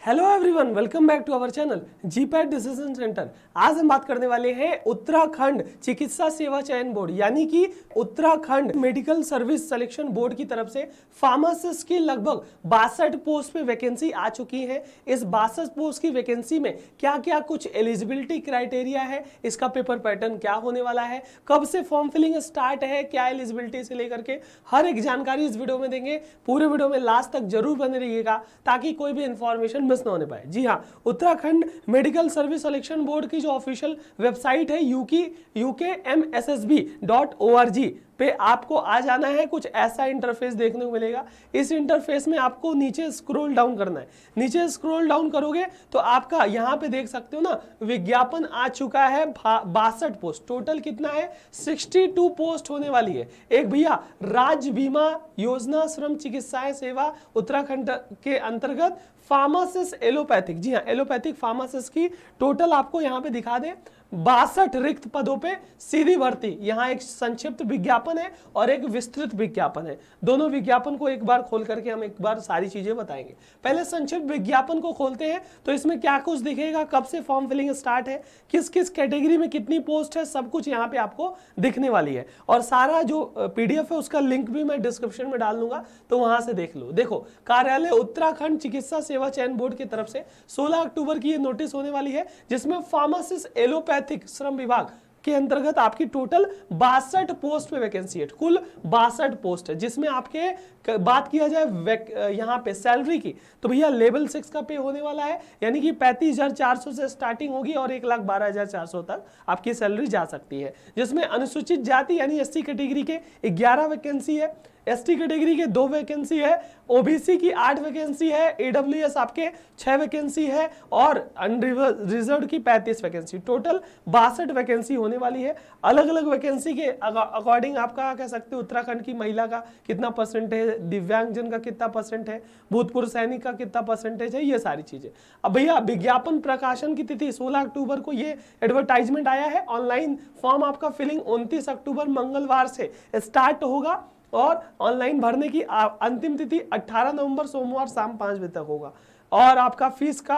Hello everyone, welcome back to our channel GPAT decision centre. आज हम बात करने वाले हैं उत्तराखंड चिकित्सा सेवा चयन बोर्ड यानी कि Uttarakhand medical service selection board की तरफ से फार्मासिस्ट की लगभग 62 पोस्ट पे वैकेंसी आ चुकी है। इस 62 पोस्ट की वैकेंसी में क्या क्या कुछ एलिजिबिलिटी क्राइटेरिया है, इसका पेपर पैटर्न क्या होने वाला है, कब से फॉर्म फिलिंग स्टार्ट है, क्या एलिजिबिलिटी से लेकर के हर एक जानकारी इस वीडियो में देंगे। पूरे वीडियो में लास्ट तक जरूर बने रहिएगा ताकि कोई भी इंफॉर्मेशन मिस ना होने पाए। जी हाँ, Uttarakhand medical service selection board की जो ऑफिशियल वेबसाइट है ukmssb.org पे आपको आ जाना है। कुछ ऐसा इंटरफेस देखने को मिलेगा। इस इंटरफेस में आपको नीचे स्क्रॉल डाउन करना है। नीचे स्क्रॉल डाउन करोगे तो आपका यहाँ पे देख सकते हो ना, विज्ञापन आ चुका है। 62 पोस्ट, टोटल कितना है 62 पोस्ट होने वाली है। एक भैया राज्य बीमा योजना श्रम चिकित्साएं सेवा उत्तराखंड के अंतर्गत फार्मासिस्ट एलोपैथिक, जी हाँ एलोपैथिक फार्मासिस्ट की टोटल आपको यहाँ पे दिखा दे 62 रिक्त पदों पे सीधी भर्ती। यहाँ एक संक्षिप्त विज्ञापन है और एक विस्तृत विज्ञापन है। दोनों विज्ञापन को एक बार खोल करके हम एक बार सारी चीजें बताएंगे। पहले संक्षिप्त विज्ञापन को खोलते हैं तो इसमें क्या कुछ दिखेगा, कब से फॉर्म फिलिंग स्टार्ट है, किस किस कैटेगरी में कितनी पोस्ट है, सब कुछ यहाँ पे आपको दिखने वाली है। और सारा जो पीडीएफ है उसका लिंक भी मैं डिस्क्रिप्शन में डाल दूंगा, तो वहां से देख लो। देखो, कार्यालय उत्तराखंड चिकित्सा सेवा चयन बोर्ड की तरफ से 16 अक्टूबर की ये नोटिस होने वाली है, जिसमें फार्मासिस्ट एलोपैथिक श्रम विभाग के अंतर्गत आपकी टोटल 62 पोस्ट पे वैकेंसी है। कुल 62 पोस्ट है, जिसमें आपके बात किया जाए यहाँ पे सैलरी की तो भैया लेवल 6 का पे होने वाला है, यानी कि 35,400 से स्टार्टिंग होगी और 1,12,400 तक आपकी सैलरी जा सकती है। जिसमें अनुसूचित जाति यानी एसटी कैटेगरी के 11 वैकेंसी है, एसटी कैटेगरी के 2 वैकेंसी है, ओबीसी की 8 वैकेंसी है, ईडब्ल्यूएस आपके 6 वैकेंसी है और अनरिजर्व्ड की 35 वैकेंसी। टोटल 62 वैकेंसी होने वाली है। अलग अलग वैकेंसी के अकॉर्डिंग आपका कह सकते हो उत्तराखंड की महिला का कितना परसेंट है, दिव्यांगजन का कितना परसेंट है, भूतपूर्व सैनिक का कितना परसेंटेज है, ये सारी चीजें। अब भैया विज्ञापन प्रकाशन की तिथि 16 अक्टूबर को ये एडवर्टाइजमेंट आया है। ऑनलाइन फॉर्म आपका फिलिंग 29 अक्टूबर मंगलवार से स्टार्ट होगा और ऑनलाइन भरने की अंतिम तिथि 18 नवंबर सोमवार शाम 5 बजे तक होगा और आपका फीस का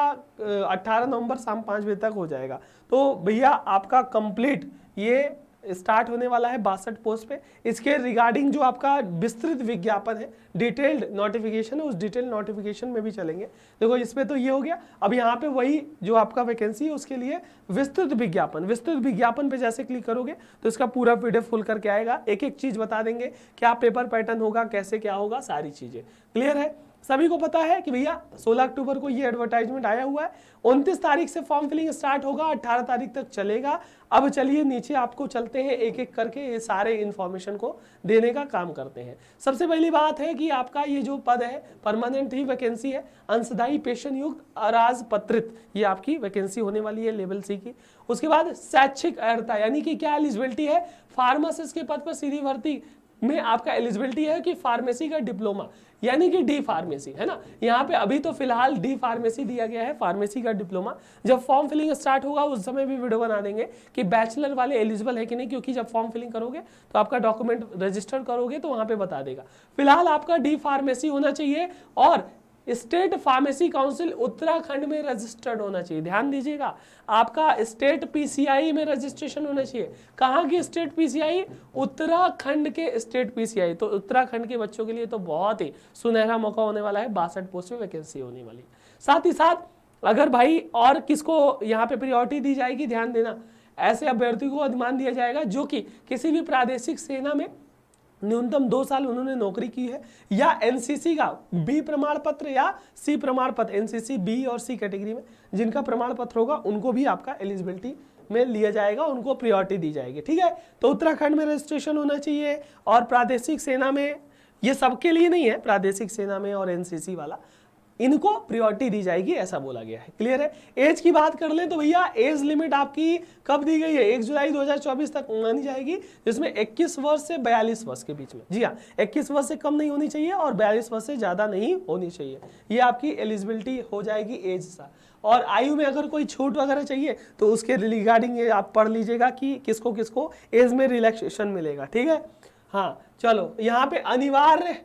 18 नवंबर शाम 5 बजे तक हो जाएगा। तो भैया आपका कंप्लीट ये स्टार्ट होने वाला है 62 पोस्ट पे। इसके रिगार्डिंग जो आपका विस्तृत विज्ञापन है, डिटेल्ड नोटिफिकेशन है, उस डिटेल नोटिफिकेशन में भी चलेंगे। देखो इसमें तो ये हो गया। अब यहाँ पे वही जो आपका वैकेंसी है उसके लिए विस्तृत विज्ञापन, विस्तृत विज्ञापन पे जैसे क्लिक करोगे तो इसका पूरा पीडीएफ खुल करके आएगा। एक एक चीज बता देंगे, क्या पेपर पैटर्न होगा, कैसे क्या होगा, सारी चीजें क्लियर है। सभी को पता है कि भैया 16 अक्टूबर को ये एडवर्टाइजमेंट आया हुआ है। 29 तारीख से फॉर्म फिलिंग स्टार्ट होगा, 18 तारीख तक चलेगा। अब चलिए नीचे आपको चलते हैं, एक एक करके ये सारे इंफॉर्मेशन को देने का काम करते हैं। सबसे पहली बात है कि आपका ये जो पद है परमानेंट ही वैकेंसी है, अंशदायी पेंशन युक्त अराजपत्रित, ये आपकी वैकेंसी होने वाली है लेवल सी की। उसके बाद शैक्षिक अर्हता यानी कि क्या एलिजिबिलिटी है, फार्मासिस्ट के पद पर सीधी भर्ती में आपका एलिजिबिलिटी है कि फार्मेसी का डिप्लोमा यानी कि डी फार्मेसी है ना। यहाँ पे अभी तो फिलहाल डी फार्मेसी दिया गया है, फार्मेसी का डिप्लोमा। जब फॉर्म फिलिंग स्टार्ट होगा उस समय भी वीडियो बना देंगे कि बैचलर वाले एलिजिबल है कि नहीं, क्योंकि जब फॉर्म फिलिंग करोगे तो आपका डॉक्यूमेंट रजिस्टर करोगे तो वहां पे बता देगा। फिलहाल आपका डी फार्मेसी होना चाहिए और स्टेट फार्मेसी काउंसिल उत्तराखंड में रजिस्टर्ड होना चाहिए। ध्यान दीजिएगा, आपका स्टेट पीसीआई में रजिस्ट्रेशन होना चाहिए। कहाँ की स्टेट पीसीआई? उत्तराखंड के स्टेट पीसीआई। तो उत्तराखंड के बच्चों के लिए तो बहुत ही सुनहरा मौका होने वाला है, 62 पोस्ट में वैकेंसी होने वाली। साथ ही साथ अगर भाई और किसको यहाँ पे प्रायोरिटी दी जाएगी, ध्यान देना, ऐसे अभ्यर्थी को अधिमान दिया जाएगा जो कि किसी भी प्रादेशिक सेना में न्यूनतम 2 साल उन्होंने नौकरी की है या एनसीसी का बी प्रमाण पत्र या सी प्रमाण पत्र, एनसीसी बी और सी कैटेगरी में जिनका प्रमाण पत्र होगा उनको भी आपका एलिजिबिलिटी में लिया जाएगा, उनको प्रायोरिटी दी जाएगी। ठीक है, तो उत्तराखंड में रजिस्ट्रेशन होना चाहिए और प्रादेशिक सेना में, ये सबके लिए नहीं है, प्रादेशिक सेना में और एनसीसी वाला इनको प्रायोरिटी दी जाएगी, ऐसा बोला गया है। क्लियर है। एज की बात कर लें तो भैया एज लिमिट आपकी कब दी गई है, 1 जुलाई 2024 तक मानी जाएगी, जिसमें 21 वर्ष से 42 वर्ष के बीच में। जी हाँ, 21 वर्ष से कम नहीं होनी चाहिए और 42 वर्ष से ज्यादा नहीं होनी चाहिए। ये आपकी एलिजिबिलिटी हो जाएगी एज सा। और आयु में अगर कोई छूट वगैरह चाहिए तो उसके रिगार्डिंग ये आप पढ़ लीजिएगा कि किसको किसको एज में रिलैक्सेशन मिलेगा। ठीक है, हाँ चलो, यहाँ पे अनिवार्य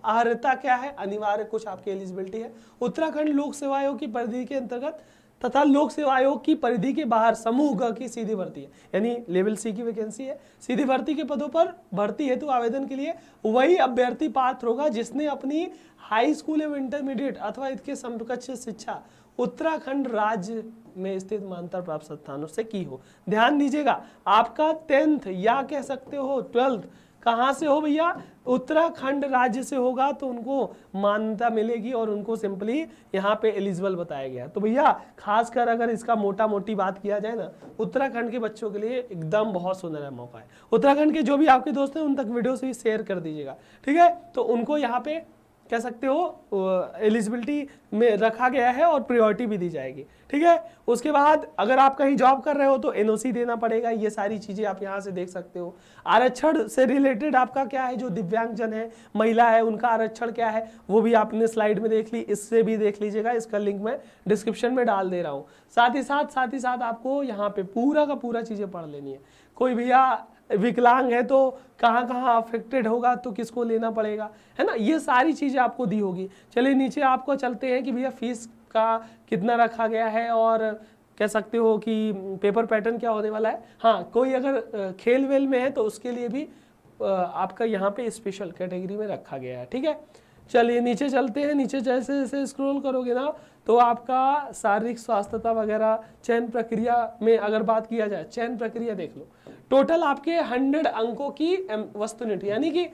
अर्हता क्या है, अनिवार्य कुछ आपकी एलिजिबिलिटी है। उत्तराखंड लोक सेवा आयोग की परिधि के अंतर्गत तथा लोक सेवा आयोग की परिधि के बाहर समूह ग की सीधी भर्ती है, यानी लेवल सी की वैकेंसी है। सीधी भर्ती के पदों पर भर्ती हेतु आवेदन के लिए वही अभ्यर्थी पात्र होगा जिसने अपनी हाई स्कूल एवं इंटरमीडिएट अथवा इसके समकक्ष शिक्षा उत्तराखंड राज्य में स्थित मान्यता प्राप्त संस्थानों से की हो। ध्यान दीजिएगा, आपका 10th या कह सकते हो 12th कहाँ से हो भैया, उत्तराखंड राज्य से होगा तो उनको मान्यता मिलेगी और उनको सिंपली यहाँ पे एलिजिबल बताया गया। तो भैया खासकर अगर इसका मोटा मोटी बात किया जाए ना, उत्तराखंड के बच्चों के लिए एकदम बहुत सुनहरा मौका है। उत्तराखंड के जो भी आपके दोस्त हैं उन तक वीडियो से शेयर कर दीजिएगा, ठीक है। तो उनको यहाँ पे कह सकते हो एलिजिबिलिटी में रखा गया है और प्रायोरिटी भी दी जाएगी, ठीक है। उसके बाद अगर आप कहीं जॉब कर रहे हो तो एनओसी देना पड़ेगा, ये सारी चीजें आप यहाँ से देख सकते हो। आरक्षण से रिलेटेड आपका क्या है, जो दिव्यांगजन है, महिला है, उनका आरक्षण क्या है वो भी आपने स्लाइड में देख ली, इससे भी देख लीजिएगा, इसका लिंक मैं डिस्क्रिप्शन में डाल दे रहा हूँ। साथ ही साथ आपको यहाँ पे पूरा का पूरा चीजें पढ़ लेनी है। कोई भैया विकलांग है तो कहाँ कहाँ अफेक्टेड होगा तो किसको लेना पड़ेगा, है ना, ये सारी चीजें आपको दी होगी। चलिए नीचे आपको चलते हैं कि भैया फीस का कितना रखा गया है और कह सकते हो कि पेपर पैटर्न क्या होने वाला है। हाँ, कोई अगर खेल वेल में है तो उसके लिए भी आपका यहाँ पे स्पेशल कैटेगरी में रखा गया है, ठीक है। चलिए नीचे चलते हैं। नीचे जैसे जैसे स्क्रॉल करोगे ना तो आपका शारीरिक स्वास्थ्यता वगैरह चयन प्रक्रिया में अगर बात किया जाए, चयन प्रक्रिया देख लो। टोटल आपके 100 अंकों की वस्तुनिष्ठ यानी कि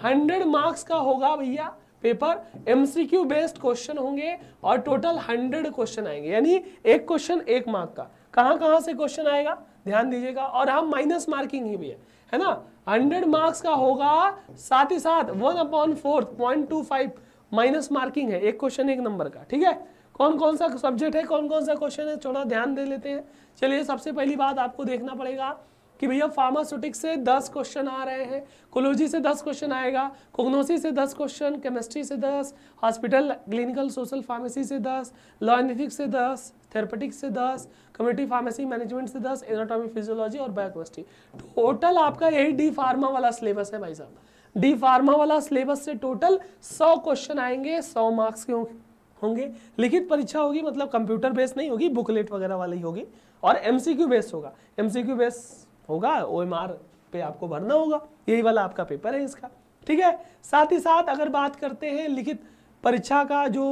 100 मार्क्स का होगा भैया पेपर, एमसीक्यू बेस्ड क्वेश्चन होंगे और टोटल 100 क्वेश्चन आएंगे, यानी एक क्वेश्चन 1 मार्क का। कहाँ से क्वेश्चन आएगा ध्यान दीजिएगा, और हम माइनस मार्किंग ही भी है ना, 100 मार्क्स का होगा। साथ ही साथ 1/4 0.25 माइनस मार्किंग है, एक क्वेश्चन 1 नंबर का, ठीक है। कौन कौन सा सब्जेक्ट है, कौन कौन सा क्वेश्चन है, थोड़ा ध्यान दे लेते हैं। चलिए सबसे पहली बात आपको देखना पड़ेगा कि भैया फार्मास्यूटिक्स से 10 क्वेश्चन आ रहे हैं, कोलोजी से 10 क्वेश्चन आएगा, कोग्नोसी से 10 क्वेश्चन, केमिस्ट्री से 10, हॉस्पिटल क्लिनिकल सोशल फार्मेसी से 10, लॉ एंड एथिक्स से 10, थेरेपेटिक्स से 10, कम्युनिटी फार्मेसी मैनेजमेंट से 10, एनाटॉमी फिजियोलॉजी और बायोकेमिस्ट्री। टोटल आपका यही डी फार्मा वाला सिलेबस है भाई साहब। डी फार्मा वाला सिलेबस से टोटल 100 क्वेश्चन आएंगे, 100 मार्क्स के होंगे। लिखित परीक्षा होगी, मतलब कंप्यूटर बेस्ड नहीं होगी, बुकलेट वगैरह वाली होगी, और एमसीक्यू बेस्ड होगा। एमसीक्यू बेस्ड होगा, ओएमआर पे आपको भरना होगा, यही वाला आपका पेपर है इसका, ठीक है। साथ ही साथ अगर बात करते हैं लिखित परीक्षा का जो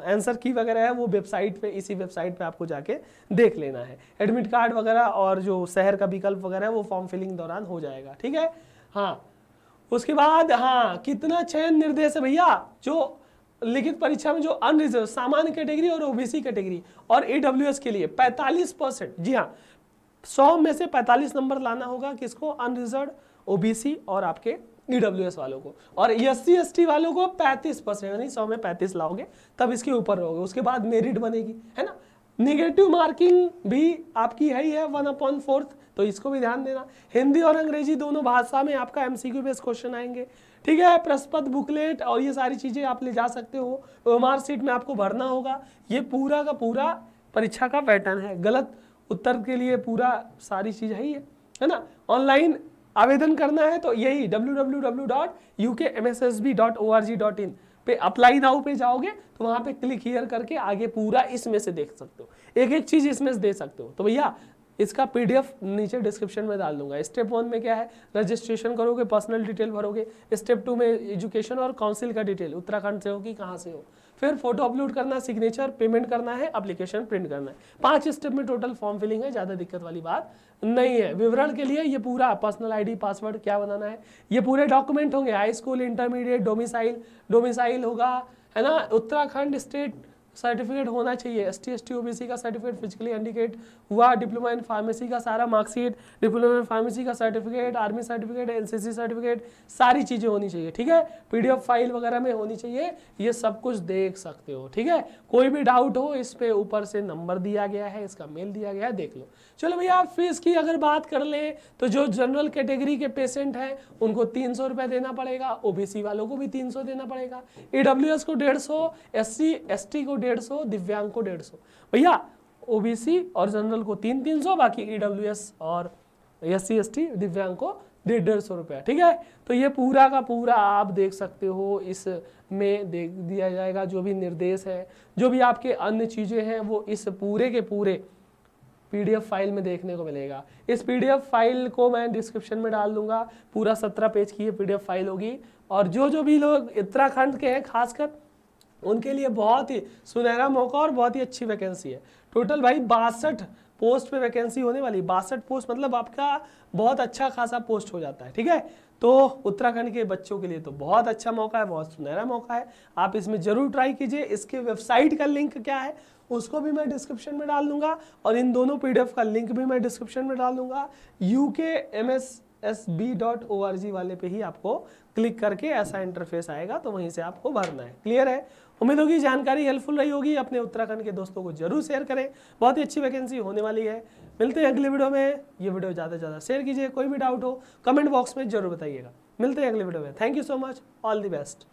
आंसर की वगैरह है वो वेबसाइट पे, इसी वेबसाइट पे आपको जाके देख लेना है। एडमिट कार्ड वगैरह और जो शहर का विकल्प वगैरह है वो फॉर्म फिलिंग दौरान हो जाएगा, ठीक है। हाँ, उसके बाद हाँ, कितना चयन निर्देश है भैया, जो लिखित परीक्षा में जो अनरिजर्व सामान्य कैटेगरी और ओबीसी कैटेगरी और ईडब्ल्यूएस के लिए 45%, जी हाँ, 100 में से 45 नंबर लाना होगा किसको, अनरिजर्व, ओबीसी और आपके ईडब्ल्यूएस वालों को, और एससी एसटी वालों को 35%, यानी 100 में 35 लाओगे तब इसके ऊपर रहोगे। उसके बाद मेरिट बनेगी, है ना। निगेटिव मार्किंग भी आपकी है ही है 1/4, तो इसको भी ध्यान देना। हिंदी और अंग्रेजी दोनों भाषा में आपका एमसीक्यू बेस्ड क्वेश्चन आएंगे, ठीक है। प्रश्नपत्र, बुकलेट और ये सारी चीजें आप ले जा सकते हो, ओएमआर सीट में आपको भरना होगा। ये पूरा का पूरा परीक्षा का पैटर्न है, गलत उत्तर के लिए पूरा सारी चीज है ना। ऑनलाइन आवेदन करना है तो यही www.ukmssb.org.in पे अप्लाई नाउ पे जाओगे तो वहां पे क्लिक हियर करके आगे पूरा इसमें से देख सकते हो, एक एक चीज इसमें से दे सकते हो। तो भैया इसका पीडीएफ नीचे डिस्क्रिप्शन में डाल दूंगा। स्टेप 1 में क्या है, रजिस्ट्रेशन करोगे, पर्सनल डिटेल भरोगे। स्टेप 2 में एजुकेशन और काउंसिल का डिटेल, उत्तराखंड से हो कि कहाँ से हो। फिर फोटो अपलोड करना, सिग्नेचर, पेमेंट करना है, एप्लीकेशन प्रिंट करना है। 5 स्टेप में टोटल फॉर्म फिलिंग है, ज़्यादा दिक्कत वाली बात नहीं है। विवरण के लिए ये पूरा पर्सनल आईडी, पासवर्ड क्या बनाना है, ये पूरे डॉक्यूमेंट होंगे। हाई स्कूल, इंटरमीडिएट, डोमिसाइल होगा, है ना। उत्तराखंड स्टेट सर्टिफिकेट होना चाहिए, एसटी एसटी ओबीसी का सर्टिफिकेट, फिजिकली हैंडिकेप हुआ, डिप्लोमा इन फार्मेसी का सारा मार्कशीट, डिप्लोमा इन फार्मेसी का certificate, army certificate, NCC certificate, सारी चीजें होनी चाहिए, ठीक है। पीडीएफ फाइल वगैरह में होनी चाहिए, ये सब कुछ देख सकते हो, ठीक है। कोई भी डाउट हो इस पे ऊपर से नंबर दिया गया है, इसका मेल दिया गया है, देख लो। चलो भैया फीस की अगर बात कर ले तो जो जनरल कैटेगरी के पेशेंट हैं उनको 300 रुपये देना पड़ेगा, ओबीसी वालों को भी 300 देना पड़ेगा, ईडब्ल्यूएस को 150, एससी एसटी को 150, दिव्यांग को 150। भैया ओबीसी और जनरल को 300, बाकी ईडब्ल्यूएस और एससी एसटी दिव्यांग को 150 रुपया, ठीक है। तो ये पूरा का पूरा आप देख सकते हो, इसमें देख दिया जाएगा जो भी निर्देश है, जो भी आपके अन्य चीज़ें हैं वो इस पूरे के पूरे पीडीएफ फाइल में देखने को मिलेगा। इस पीडीएफ फाइल को मैं डिस्क्रिप्शन में डाल दूंगा, पूरा 17 पेज की ये पीडीएफ फाइल होगी। और जो भी लोग उत्तराखंड के हैं खासकर उनके लिए बहुत ही सुनहरा मौका और बहुत ही अच्छी वैकेंसी है। टोटल भाई 62 पोस्ट पे वैकेंसी होने वाली, 62 पोस्ट मतलब आपका बहुत अच्छा खासा पोस्ट हो जाता है, ठीक है। तो उत्तराखंड के बच्चों के लिए तो बहुत अच्छा मौका है, बहुत सुनहरा मौका है, आप इसमें जरूर ट्राई कीजिए। इसके वेबसाइट का लिंक क्या है उसको भी मैं डिस्क्रिप्शन में डाल दूंगा, और इन दोनों पीडीएफ का लिंक भी मैं डिस्क्रिप्शन में डाल दूंगा। ukmssb.org वाले पे ही आपको क्लिक करके ऐसा इंटरफेस आएगा, तो वहीं से आपको भरना है। क्लियर है? उम्मीद होगी जानकारी हेल्पफुल रही होगी। अपने उत्तराखंड के दोस्तों को जरूर शेयर करें, बहुत ही अच्छी वैकेंसी होने वाली है। मिलते हैं अगले वीडियो में। ये वीडियो ज़्यादा से ज़्यादा शेयर कीजिए, कोई भी डाउट हो कमेंट बॉक्स में जरूर बताइएगा। मिलते हैं अगले वीडियो में। Thank you so much, all the best.